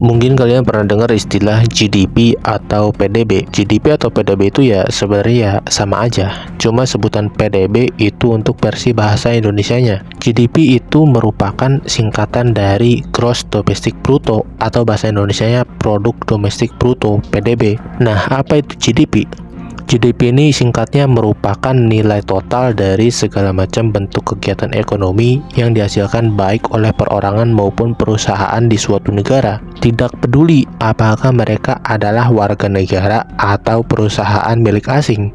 Mungkin kalian pernah dengar istilah GDP atau PDB. GDP atau PDB itu ya sebenarnya ya sama aja. Cuma sebutan PDB itu untuk versi bahasa Indonesianya. GDP itu merupakan singkatan dari Gross Domestic Bruto atau bahasa Indonesianya Produk Domestik Bruto (PDB). Nah, apa itu GDP? GDP ini singkatnya merupakan nilai total dari segala macam bentuk kegiatan ekonomi yang dihasilkan baik oleh perorangan maupun perusahaan di suatu negara. Tidak peduli apakah mereka adalah warga negara atau perusahaan milik asing.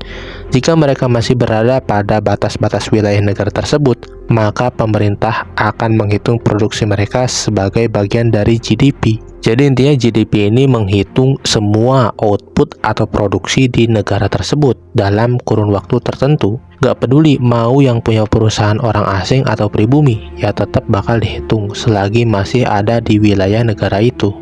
Jika mereka masih berada pada batas-batas wilayah negara tersebut, maka pemerintah akan menghitung produksi mereka sebagai bagian dari GDP. Jadi intinya GDP ini menghitung semua output atau produksi di negara tersebut dalam kurun waktu tertentu. Gak peduli mau yang punya perusahaan orang asing atau pribumi, ya tetap bakal dihitung selagi masih ada di wilayah negara itu.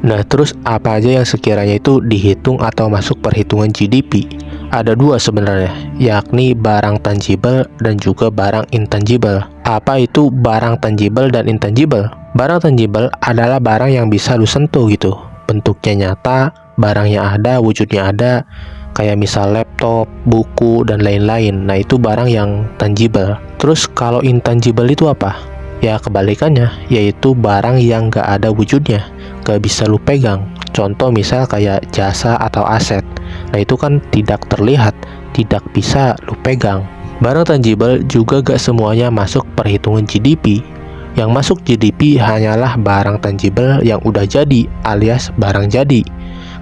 Nah, terus apa aja yang sekiranya itu dihitung atau masuk perhitungan GDP? Ada dua sebenarnya, yakni barang tangible dan juga barang intangible. Apa itu barang tangible dan intangible? Barang tangible adalah barang yang bisa lu sentuh gitu. Bentuknya nyata, barangnya ada, wujudnya ada, kayak misal laptop, buku, dan lain-lain. Nah, itu barang yang tangible. Terus kalau intangible itu apa? Ya kebalikannya, yaitu barang yang gak ada wujudnya, gak bisa lu pegang. Contoh misal kayak jasa atau aset. Nah, itu kan tidak terlihat, tidak bisa lu pegang. Barang tangible juga gak semuanya masuk perhitungan GDP. Yang masuk GDP hanyalah barang tangible yang udah jadi alias barang jadi.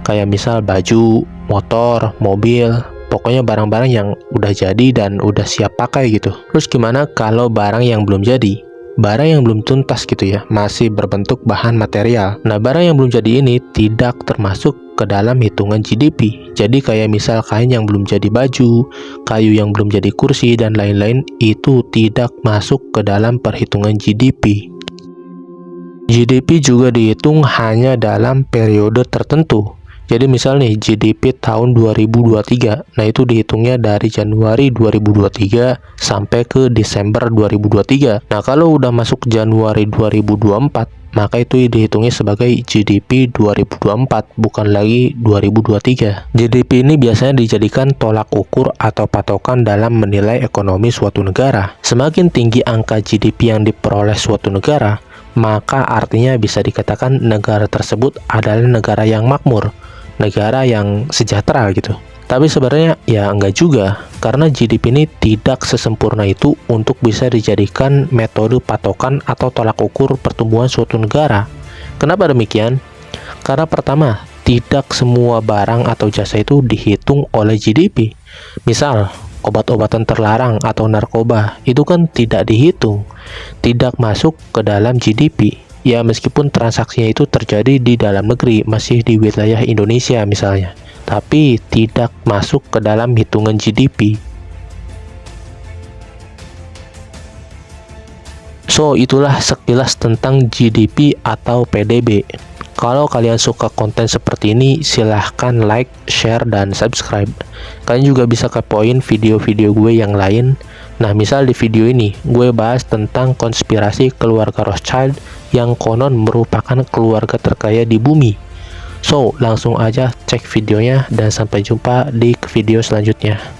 Kayak misal baju, motor, mobil, pokoknya barang-barang yang udah jadi dan udah siap pakai gitu. Terus gimana kalau barang yang belum jadi? Barang yang belum tuntas gitu ya, masih berbentuk bahan material. Nah, barang yang belum jadi ini tidak termasuk ke dalam hitungan GDP. Jadi kayak misal kain yang belum jadi baju, kayu yang belum jadi kursi, dan lain-lain itu tidak masuk ke dalam perhitungan GDP. GDP juga dihitung hanya dalam periode tertentu. Jadi misal nih GDP tahun 2023, nah itu dihitungnya dari Januari 2023 sampai ke Desember 2023. Nah kalau udah masuk Januari 2024, maka itu dihitungnya sebagai GDP 2024, bukan lagi 2023. GDP ini biasanya dijadikan tolak ukur atau patokan dalam menilai ekonomi suatu negara. Semakin tinggi angka GDP yang diperoleh suatu negara, maka artinya bisa dikatakan negara tersebut adalah negara yang makmur, negara yang sejahtera gitu. Tapi sebenarnya ya enggak juga, karena GDP ini tidak sesempurna itu untuk bisa dijadikan metode patokan atau tolak ukur pertumbuhan suatu negara. Kenapa demikian? Karena pertama, tidak semua barang atau jasa itu dihitung oleh GDP. Misal, obat-obatan terlarang atau narkoba itu kan tidak dihitung, tidak masuk ke dalam GDP. Ya meskipun transaksinya itu terjadi di dalam negeri, masih di wilayah Indonesia misalnya, tapi tidak masuk ke dalam hitungan GDP. So, itulah sekilas tentang GDP atau PDB. Kalau kalian suka konten seperti ini, silahkan like, share, dan subscribe. Kalian juga bisa kepoin video-video gue yang lain. Nah, misal di video ini, gue bahas tentang konspirasi keluarga Rothschild yang konon merupakan keluarga terkaya di bumi. So, langsung aja cek videonya dan sampai jumpa di video selanjutnya.